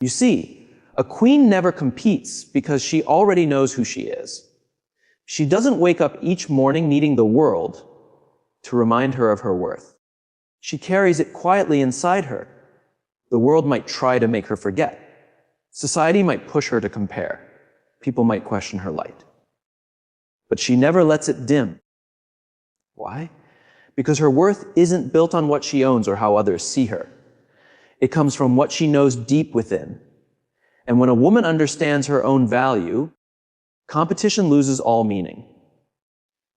You see, a queen never competes because she already knows who she is. She doesn't wake up each morning needing the world to remind her of her worth. She carries it quietly inside her. The world might try to make her forget. Society might push her to compare. People might question her light. But she never lets it dim. Why? Because her worth isn't built on what she owns or how others see her. It comes from what she knows deep within. And when a woman understands her own value, competition loses all meaning.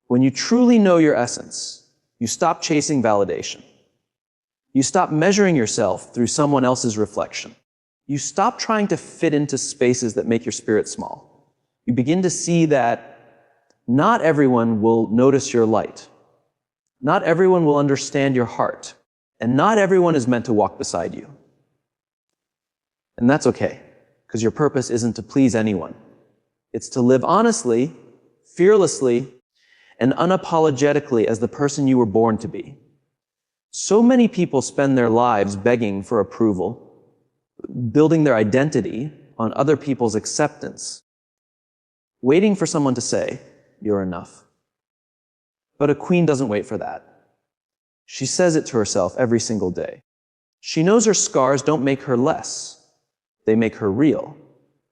When you truly know your essence, you stop chasing validation. You stop measuring yourself through someone else's reflection. You stop trying to fit into spaces that make your spirit small. You begin to see that not everyone will notice your light. Not everyone will understand your heart. And not everyone is meant to walk beside you. And that's okay, because your purpose isn't to please anyone. It's to live honestly, fearlessly, and unapologetically as the person you were born to be. So many people spend their lives begging for approval, building their identity on other people's acceptance, waiting for someone to say, "You're enough." But a queen doesn't wait for that. She says it to herself every single day. She knows her scars don't make her less. They make her real.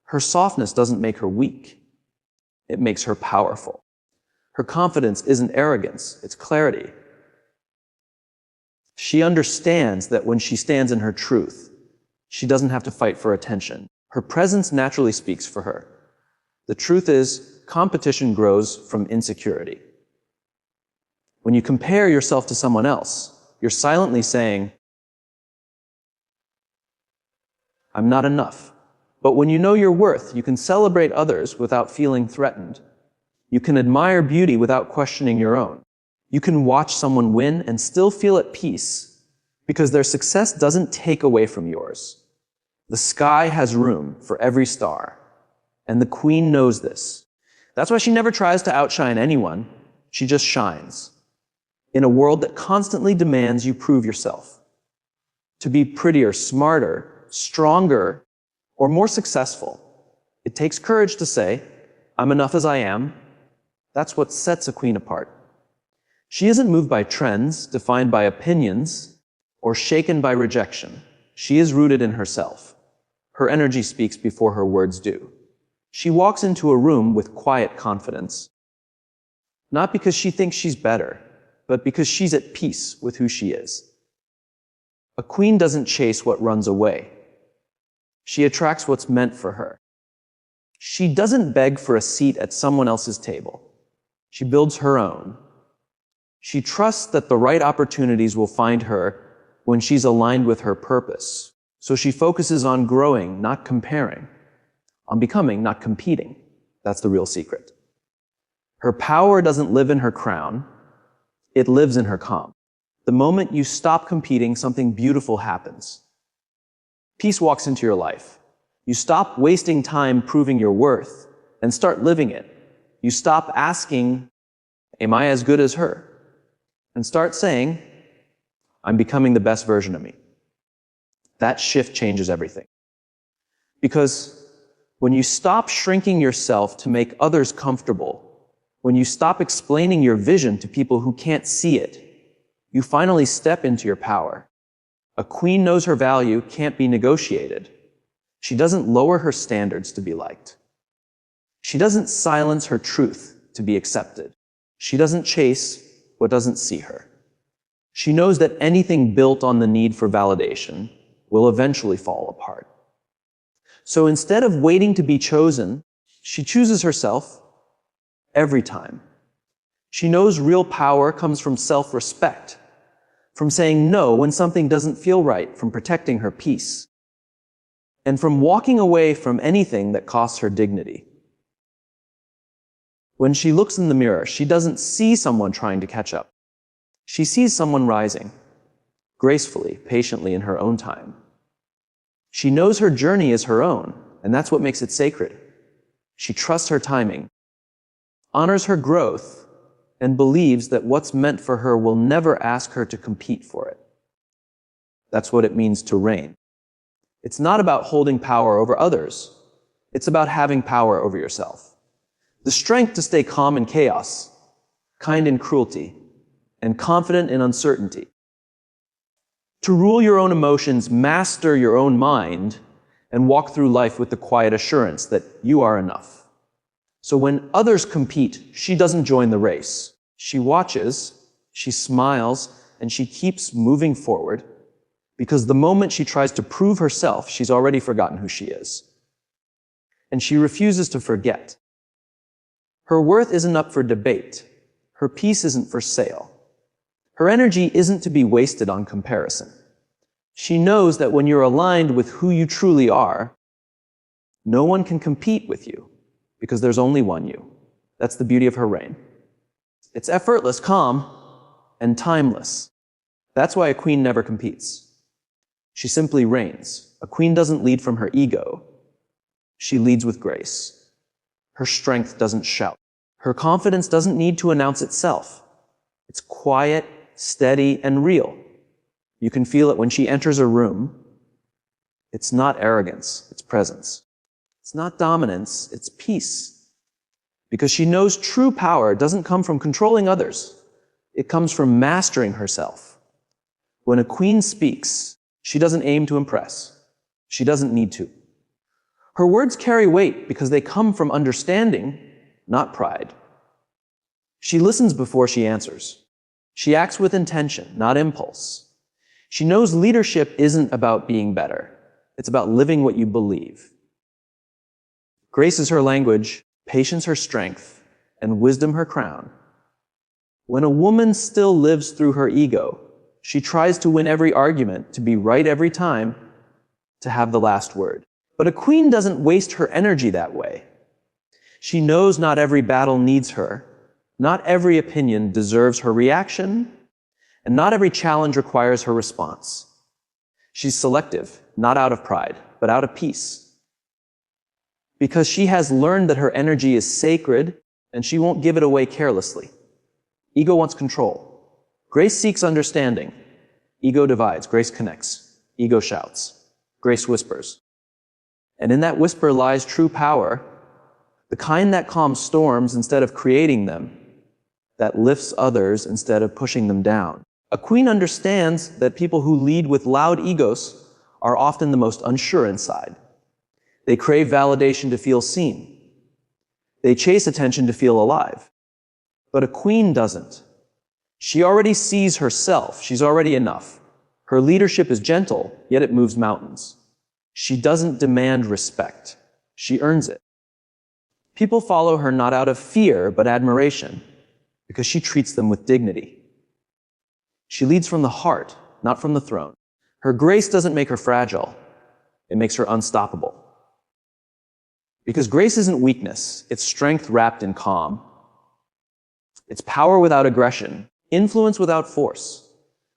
Her softness doesn't make her weak. It makes her powerful. Her confidence isn't arrogance, it's clarity. She understands that when she stands in her truth, she doesn't have to fight for attention. Her presence naturally speaks for her. The truth is, competition grows from insecurity. When you compare yourself to someone else, you're silently saying, "I'm not enough." But when you know your worth, you can celebrate others without feeling threatened. You can admire beauty without questioning your own. You can watch someone win and still feel at peace because their success doesn't take away from yours. The sky has room for every star, and the queen knows this. That's why she never tries to outshine anyone. She just shines. In a world that constantly demands you prove yourself. To be prettier, smarter, stronger, or more successful, it takes courage to say, "I'm enough as I am." That's what sets a queen apart. She isn't moved by trends, defined by opinions, or shaken by rejection. She is rooted in herself. Her energy speaks before her words do. She walks into a room with quiet confidence. Not because she thinks she's better, but because she's at peace with who she is. A queen doesn't chase what runs away. She attracts what's meant for her. She doesn't beg for a seat at someone else's table. She builds her own. She trusts that the right opportunities will find her when she's aligned with her purpose. So she focuses on growing, not comparing, on becoming, not competing. That's the real secret. Her power doesn't live in her crown. It lives in her calm. The moment you stop competing, something beautiful happens. Peace walks into your life. You stop wasting time proving your worth and start living it. You stop asking, "Am I as good as her?" and start saying, "I'm becoming the best version of me." That shift changes everything. Because when you stop shrinking yourself to make others comfortable, when you stop explaining your vision to people who can't see it, you finally step into your power. A queen knows her value can't be negotiated. She doesn't lower her standards to be liked. She doesn't silence her truth to be accepted. She doesn't chase what doesn't see her. She knows that anything built on the need for validation will eventually fall apart. So instead of waiting to be chosen, she chooses herself every time. She knows real power comes from self-respect, from saying no when something doesn't feel right, from protecting her peace, and from walking away from anything that costs her dignity. When she looks in the mirror, she doesn't see someone trying to catch up. She sees someone rising, gracefully, patiently in her own time. She knows her journey is her own, and that's what makes it sacred. She trusts her timing, honors her growth, and believes that what's meant for her will never ask her to compete for it. That's what it means to reign. It's not about holding power over others. It's about having power over yourself. The strength to stay calm in chaos, kind in cruelty, and confident in uncertainty. To rule your own emotions, master your own mind, and walk through life with the quiet assurance that you are enough. So when others compete, she doesn't join the race. She watches, she smiles, and she keeps moving forward, because the moment she tries to prove herself, she's already forgotten who she is. And she refuses to forget. Her worth isn't up for debate. Her peace isn't for sale. Her energy isn't to be wasted on comparison. She knows that when you're aligned with who you truly are, no one can compete with you, because there's only one you. That's the beauty of her reign. It's effortless, calm, and timeless. That's why a queen never competes. She simply reigns. A queen doesn't lead from her ego. She leads with grace. Her strength doesn't shout. Her confidence doesn't need to announce itself. It's quiet, steady, and real. You can feel it when she enters a room. It's not arrogance, it's presence. It's not dominance, it's peace. Because she knows true power doesn't come from controlling others. It comes from mastering herself. When a queen speaks, she doesn't aim to impress. She doesn't need to. Her words carry weight because they come from understanding, not pride. She listens before she answers. She acts with intention, not impulse. She knows leadership isn't about being better. It's about living what you believe. Grace is her language, patience her strength, and wisdom her crown. When a woman still lives through her ego, she tries to win every argument, to be right every time, to have the last word. But a queen doesn't waste her energy that way. She knows not every battle needs her, not every opinion deserves her reaction, and not every challenge requires her response. She's selective, not out of pride, but out of peace. Because she has learned that her energy is sacred, and she won't give it away carelessly. Ego wants control. Grace seeks understanding. Ego divides. Grace connects. Ego shouts. Grace whispers. And in that whisper lies true power, the kind that calms storms instead of creating them, that lifts others instead of pushing them down. A queen understands that people who lead with loud egos are often the most unsure inside. They crave validation to feel seen. They chase attention to feel alive. But a queen doesn't. She already sees herself. She's already enough. Her leadership is gentle, yet it moves mountains. She doesn't demand respect. She earns it. People follow her not out of fear, but admiration, because she treats them with dignity. She leads from the heart, not from the throne. Her grace doesn't make her fragile. It makes her unstoppable. Because grace isn't weakness. It's strength wrapped in calm. It's power without aggression. Influence without force.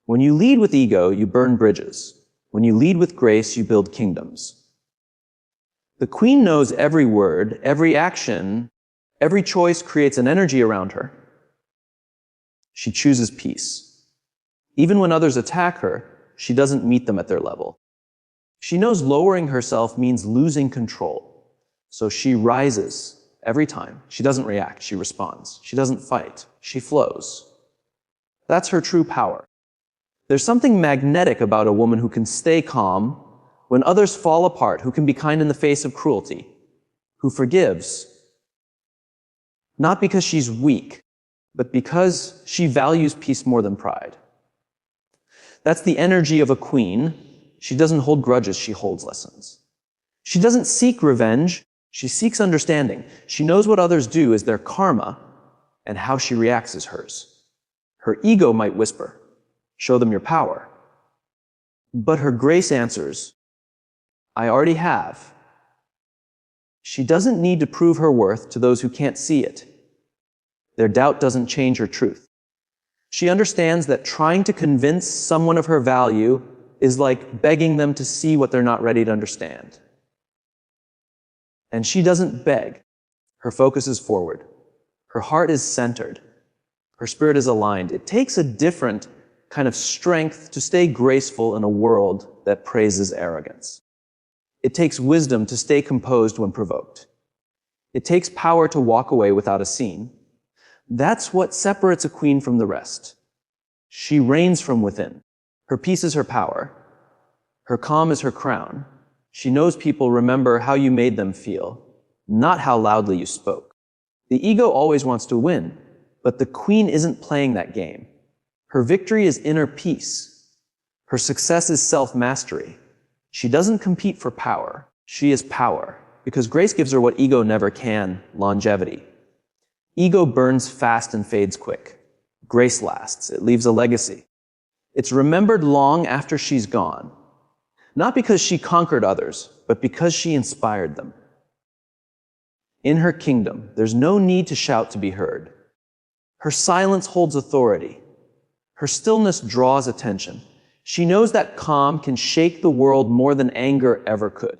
When you lead with ego, you burn bridges. When you lead with grace, you build kingdoms. The queen knows every word, every action, every choice creates an energy around her. She chooses peace. Even when others attack her, she doesn't meet them at their level. She knows lowering herself means losing control. So she rises every time. She doesn't react, she responds. She doesn't fight, she flows. That's her true power. There's something magnetic about a woman who can stay calm when others fall apart, who can be kind in the face of cruelty, who forgives. Not because she's weak, but because she values peace more than pride. That's the energy of a queen. She doesn't hold grudges, she holds lessons. She doesn't seek revenge, she seeks understanding. She knows what others do is their karma, and how she reacts is hers. Her ego might whisper, show them your power. But her grace answers, I already have. She doesn't need to prove her worth to those who can't see it. Their doubt doesn't change her truth. She understands that trying to convince someone of her value is like begging them to see what they're not ready to understand. And she doesn't beg. Her focus is forward. Her heart is centered. Her spirit is aligned. It takes a different kind of strength to stay graceful in a world that praises arrogance. It takes wisdom to stay composed when provoked. It takes power to walk away without a scene. That's what separates a queen from the rest. She reigns from within. Her peace is her power. Her calm is her crown. She knows people remember how you made them feel, not how loudly you spoke. The ego always wants to win, but the queen isn't playing that game. Her victory is inner peace. Her success is self-mastery. She doesn't compete for power. She is power, because grace gives her what ego never can, longevity. Ego burns fast and fades quick. Grace lasts. It leaves a legacy. It's remembered long after she's gone. Not because she conquered others, but because she inspired them. In her kingdom, there's no need to shout to be heard. Her silence holds authority. Her stillness draws attention. She knows that calm can shake the world more than anger ever could.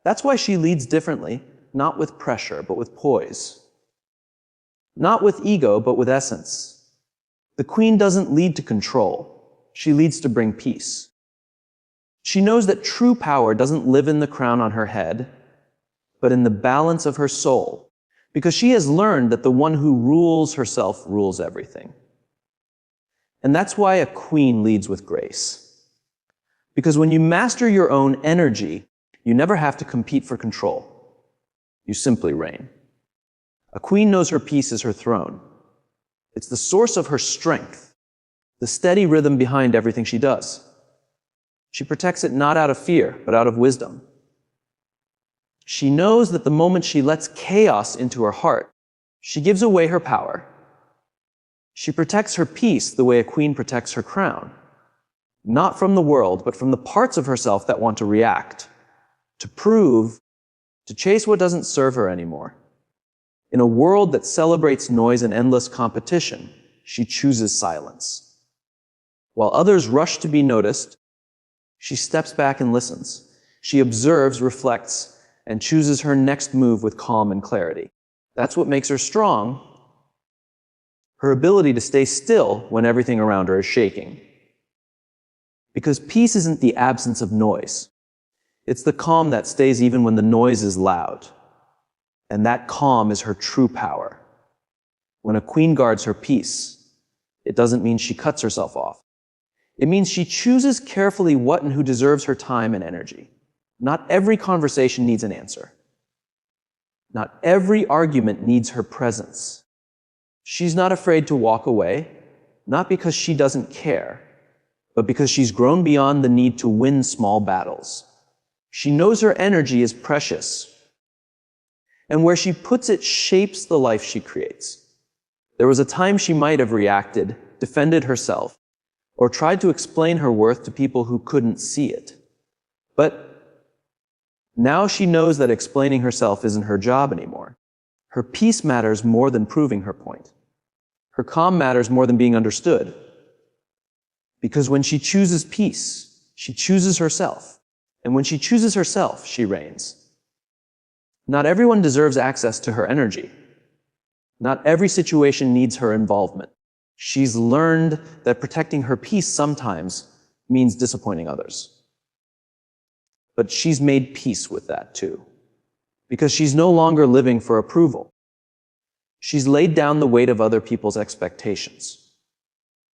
That's why she leads differently, not with pressure, but with poise. Not with ego, but with essence. The queen doesn't lead to control. She leads to bring peace. She knows that true power doesn't live in the crown on her head, but in the balance of her soul, because she has learned that the one who rules herself rules everything. And that's why a queen leads with grace. Because when you master your own energy, you never have to compete for control. You simply reign. A queen knows her peace is her throne. It's the source of her strength, the steady rhythm behind everything she does. She protects it not out of fear, but out of wisdom. She knows that the moment she lets chaos into her heart, she gives away her power. She protects her peace the way a queen protects her crown. Not from the world, but from the parts of herself that want to react, to prove, to chase what doesn't serve her anymore. In a world that celebrates noise and endless competition, she chooses silence. While others rush to be noticed, she steps back and listens. She observes, reflects, and chooses her next move with calm and clarity. That's what makes her strong. Her ability to stay still when everything around her is shaking. Because peace isn't the absence of noise. It's the calm that stays even when the noise is loud. And that calm is her true power. When a queen guards her peace, it doesn't mean she cuts herself off. It means she chooses carefully what and who deserves her time and energy. Not every conversation needs an answer. Not every argument needs her presence. She's not afraid to walk away, not because she doesn't care, but because she's grown beyond the need to win small battles. She knows her energy is precious, and where she puts it shapes the life she creates. There was a time she might have reacted, defended herself, or tried to explain her worth to people who couldn't see it. But now she knows that explaining herself isn't her job anymore. Her peace matters more than proving her point. Her calm matters more than being understood. Because when she chooses peace, she chooses herself. And when she chooses herself, she reigns. Not everyone deserves access to her energy. Not every situation needs her involvement. She's learned that protecting her peace sometimes means disappointing others. But she's made peace with that too, because she's no longer living for approval. She's laid down the weight of other people's expectations.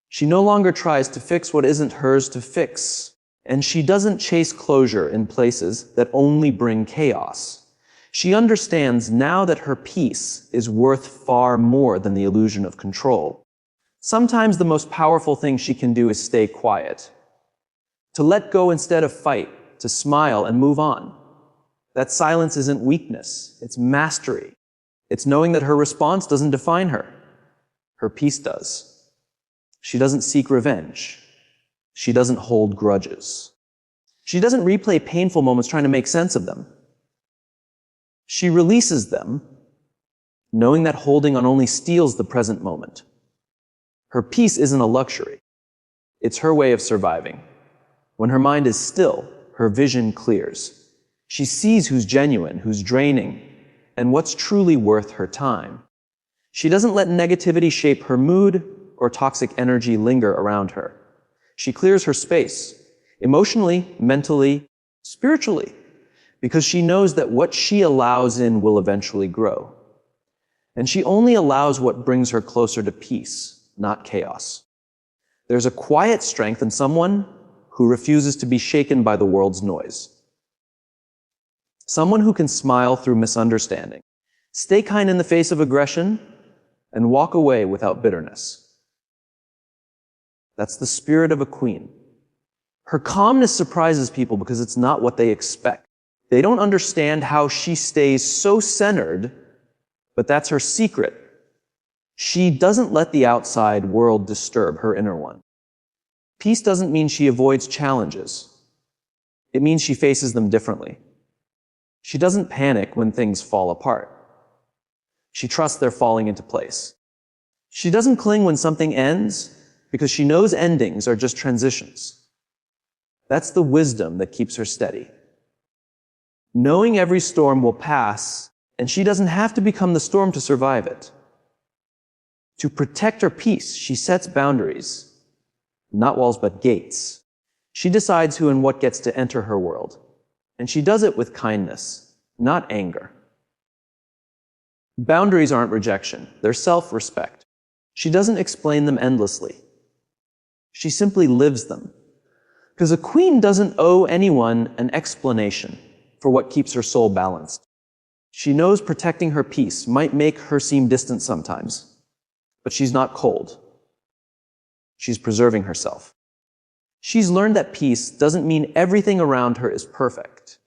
She no longer tries to fix what isn't hers to fix, and she doesn't chase closure in places that only bring chaos. She understands now that her peace is worth far more than the illusion of control. Sometimes the most powerful thing she can do is stay quiet, to let go instead of fight, to smile and move on. That silence isn't weakness, it's mastery. It's knowing that her response doesn't define her. Her peace does. She doesn't seek revenge. She doesn't hold grudges. She doesn't replay painful moments trying to make sense of them. She releases them, knowing that holding on only steals the present moment. Her peace isn't a luxury. It's her way of surviving. When her mind is still, her vision clears. She sees who's genuine, who's draining, and what's truly worth her time. She doesn't let negativity shape her mood or toxic energy linger around her. She clears her space, emotionally, mentally, spiritually, because she knows that what she allows in will eventually grow. And she only allows what brings her closer to peace, not chaos. There's a quiet strength in someone who refuses to be shaken by the world's noise. Someone who can smile through misunderstanding, stay kind in the face of aggression, and walk away without bitterness. That's the spirit of a queen. Her calmness surprises people because it's not what they expect. They don't understand how she stays so centered, but that's her secret. She doesn't let the outside world disturb her inner one. Peace doesn't mean she avoids challenges. It means she faces them differently. She doesn't panic when things fall apart. She trusts they're falling into place. She doesn't cling when something ends because she knows endings are just transitions. That's the wisdom that keeps her steady. Knowing every storm will pass, and she doesn't have to become the storm to survive it. To protect her peace, she sets boundaries, not walls but gates. She decides who and what gets to enter her world, and she does it with kindness, not anger. Boundaries aren't rejection, they're self-respect. She doesn't explain them endlessly. She simply lives them. Because a queen doesn't owe anyone an explanation for what keeps her soul balanced. She knows protecting her peace might make her seem distant sometimes, but she's not cold. She's preserving herself. She's learned that peace doesn't mean everything around her is perfect.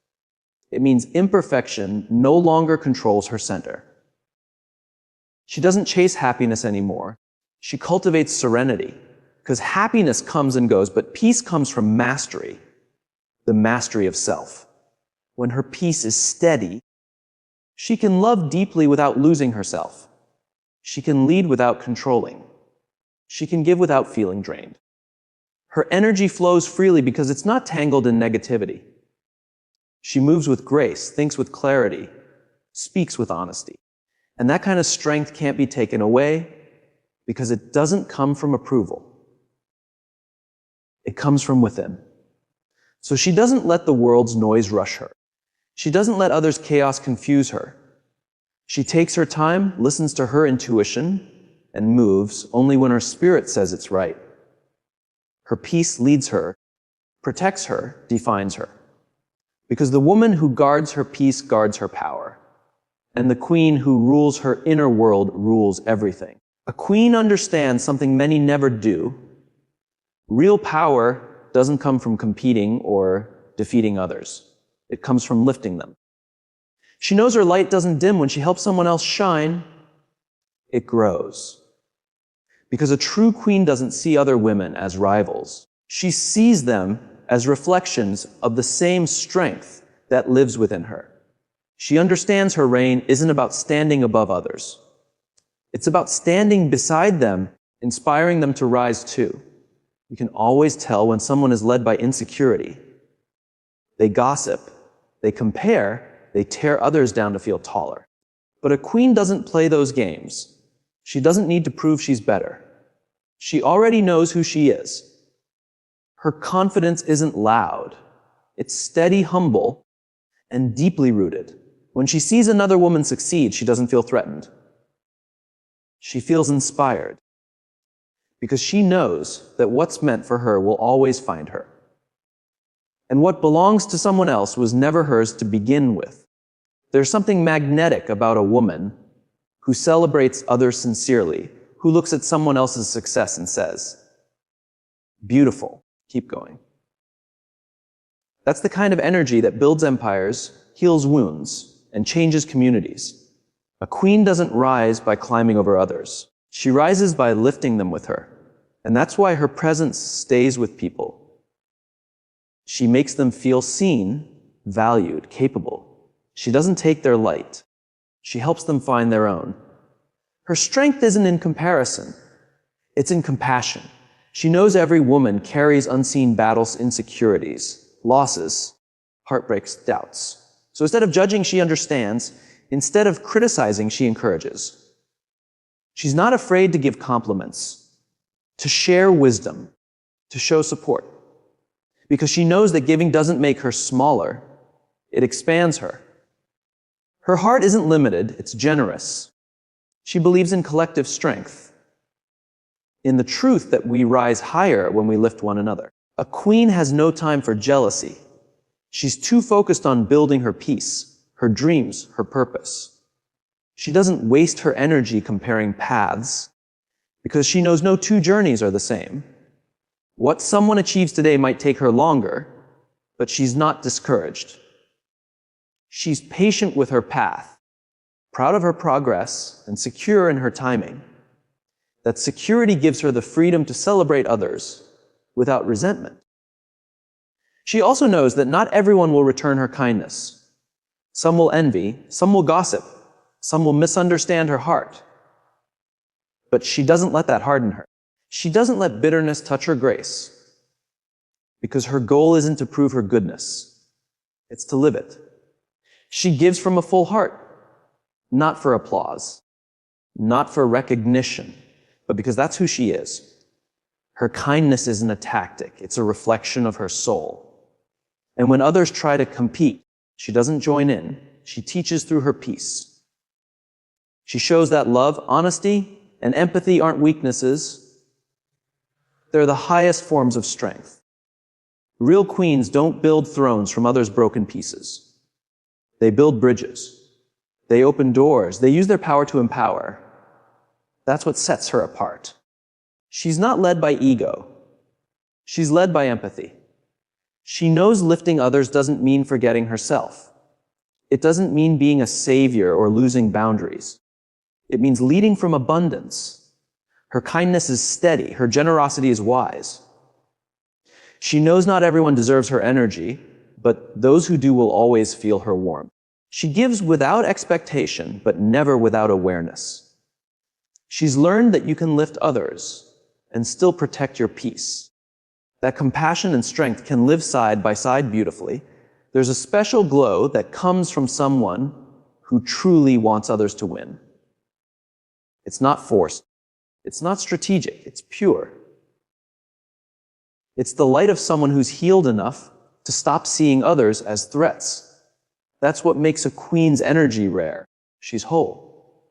It means imperfection no longer controls her center. She doesn't chase happiness anymore. She cultivates serenity, because happiness comes and goes, but peace comes from mastery, the mastery of self. When her peace is steady, she can love deeply without losing herself. She can lead without controlling. She can give without feeling drained. Her energy flows freely because it's not tangled in negativity. She moves with grace, thinks with clarity, speaks with honesty. And that kind of strength can't be taken away because it doesn't come from approval. It comes from within. So she doesn't let the world's noise rush her. She doesn't let others' chaos confuse her. She takes her time, listens to her intuition, and moves only when her spirit says it's right. Her peace leads her, protects her, defines her. Because the woman who guards her peace guards her power. And the queen who rules her inner world rules everything. A queen understands something many never do. Real power doesn't come from competing or defeating others. It comes from lifting them. She knows her light doesn't dim when she helps someone else shine. It grows. Because a true queen doesn't see other women as rivals. She sees them as reflections of the same strength that lives within her. She understands her reign isn't about standing above others. It's about standing beside them, inspiring them to rise too. You can always tell when someone is led by insecurity. They gossip, they compare, they tear others down to feel taller. But a queen doesn't play those games. She doesn't need to prove she's better. She already knows who she is. Her confidence isn't loud. It's steady, humble, and deeply rooted. When she sees another woman succeed, she doesn't feel threatened. She feels inspired. Because she knows that what's meant for her will always find her. And what belongs to someone else was never hers to begin with. There's something magnetic about a woman who celebrates others sincerely, who looks at someone else's success and says, "Beautiful, keep going." That's the kind of energy that builds empires, heals wounds, and changes communities. A queen doesn't rise by climbing over others. She rises by lifting them with her. And that's why her presence stays with people. She makes them feel seen, valued, capable. She doesn't take their light. She helps them find their own. Her strength isn't in comparison. It's in compassion. She knows every woman carries unseen battles, insecurities, losses, heartbreaks, doubts. So instead of judging, she understands. Instead of criticizing, she encourages. She's not afraid to give compliments, to share wisdom, to show support. Because she knows that giving doesn't make her smaller, It expands her. Her heart isn't limited, it's generous. She believes in collective strength, in the truth that we rise higher when we lift one another. A queen has no time for jealousy. She's too focused on building her peace, her dreams, her purpose. She doesn't waste her energy comparing paths because she knows no two journeys are the same. What someone achieves today might take her longer, but she's not discouraged. She's patient with her path, proud of her progress, and secure in her timing. That security gives her the freedom to celebrate others without resentment. She also knows that not everyone will return her kindness. Some will envy, some will gossip, some will misunderstand her heart. But she doesn't let that harden her. She doesn't let bitterness touch her grace, because her goal isn't to prove her goodness, it's to live it. She gives from a full heart, not for applause, not for recognition, but because that's who she is. Her kindness isn't a tactic, it's a reflection of her soul. And when others try to compete, she doesn't join in, she teaches through her peace. She shows that love, honesty, and empathy aren't weaknesses, they're the highest forms of strength. Real queens don't build thrones from others' broken pieces. They build bridges. They open doors. They use their power to empower. That's what sets her apart. She's not led by ego. She's led by empathy. She knows lifting others doesn't mean forgetting herself. It doesn't mean being a savior or losing boundaries. It means leading from abundance. Her kindness is steady. Her generosity is wise. She knows not everyone deserves her energy, but those who do will always feel her warmth. She gives without expectation, but never without awareness. She's learned that you can lift others and still protect your peace. That compassion and strength can live side by side beautifully. There's a special glow that comes from someone who truly wants others to win. It's not forced. It's not strategic. It's pure. It's the light of someone who's healed enough to stop seeing others as threats. That's what makes a queen's energy rare. She's whole.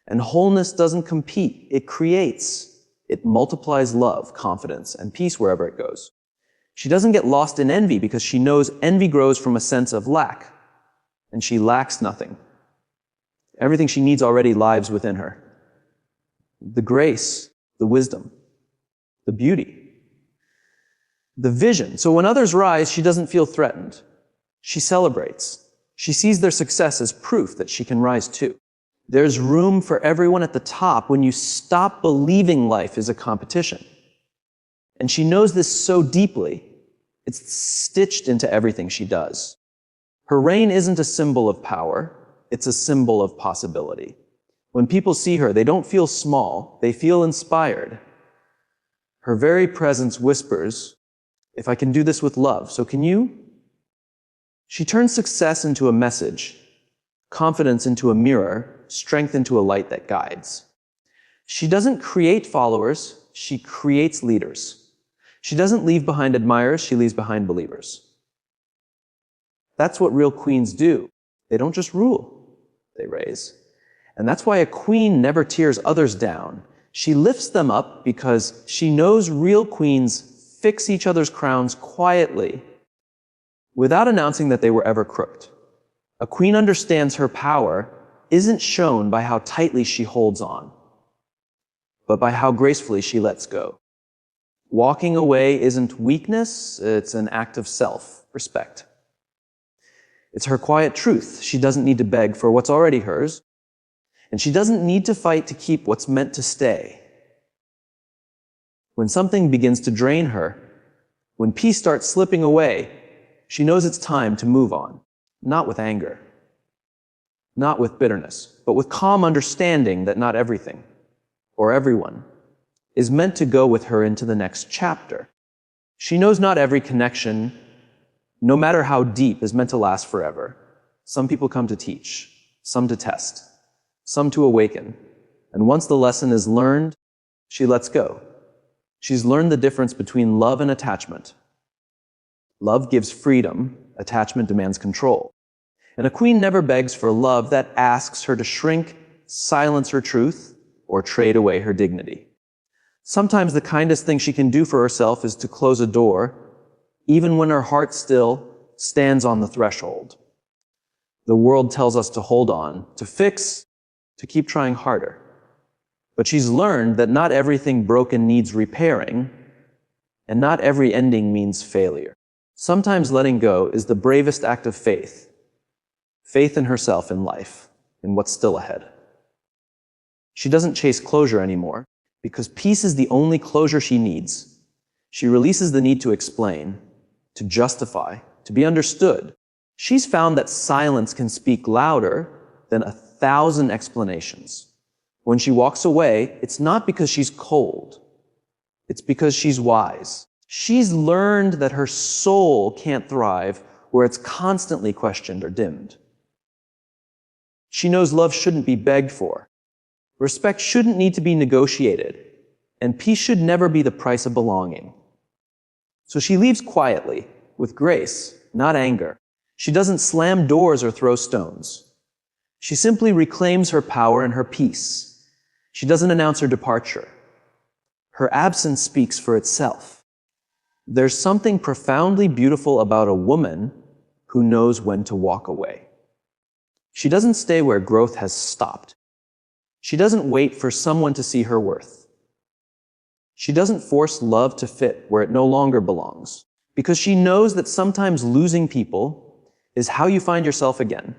And wholeness doesn't compete. It creates. It multiplies love, confidence, and peace wherever it goes. She doesn't get lost in envy because she knows envy grows from a sense of lack, and she lacks nothing. Everything she needs already lives within her. The grace, the wisdom, the beauty, the vision. So when others rise, she doesn't feel threatened. She celebrates. She sees their success as proof that she can rise too. There's room for everyone at the top when you stop believing life is a competition. And she knows this so deeply, it's stitched into everything she does. Her reign isn't a symbol of power, it's a symbol of possibility. When people see her, they don't feel small, they feel inspired. Her very presence whispers, if I can do this with love, so can you? She turns success into a message, confidence into a mirror, strength into a light that guides. She doesn't create followers, she creates leaders. She doesn't leave behind admirers, she leaves behind believers. That's what real queens do. They don't just rule, they raise. And that's why a queen never tears others down. She lifts them up because she knows real queens fix each other's crowns quietly without announcing that they were ever crooked. A queen understands her power isn't shown by how tightly she holds on, but by how gracefully she lets go. Walking away isn't weakness, it's an act of self-respect. It's her quiet truth. She doesn't need to beg for what's already hers, and she doesn't need to fight to keep what's meant to stay. When something begins to drain her, when peace starts slipping away, she knows it's time to move on, not with anger, not with bitterness, but with calm understanding that not everything, or everyone, is meant to go with her into the next chapter. She knows not every connection, no matter how deep, is meant to last forever. Some people come to teach, some to test, some to awaken. And once the lesson is learned, she lets go. She's learned the difference between love and attachment. Love gives freedom, attachment demands control. And a queen never begs for love that asks her to shrink, silence her truth, or trade away her dignity. Sometimes the kindest thing she can do for herself is to close a door, even when her heart still stands on the threshold. The world tells us to hold on, to fix, to keep trying harder. But she's learned that not everything broken needs repairing, and not every ending means failure. Sometimes letting go is the bravest act of faith. Faith in herself, in life, in what's still ahead. She doesn't chase closure anymore, because peace is the only closure she needs. She releases the need to explain, to justify, to be understood. She's found that silence can speak louder than 1,000 explanations. When she walks away, it's not because she's cold. It's because she's wise. She's learned that her soul can't thrive where it's constantly questioned or dimmed. She knows love shouldn't be begged for. Respect shouldn't need to be negotiated. And peace should never be the price of belonging. So she leaves quietly, with grace, not anger. She doesn't slam doors or throw stones. She simply reclaims her power and her peace. She doesn't announce her departure. Her absence speaks for itself. There's something profoundly beautiful about a woman who knows when to walk away. She doesn't stay where growth has stopped. She doesn't wait for someone to see her worth. She doesn't force love to fit where it no longer belongs, because she knows that sometimes losing people is how you find yourself again.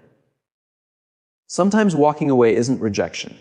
Sometimes walking away isn't rejection.